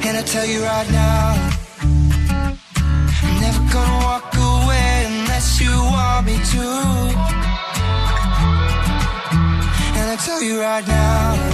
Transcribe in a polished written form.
And I tell you right now, I'm never gonna walk away unless you want me to. And I tell you right now,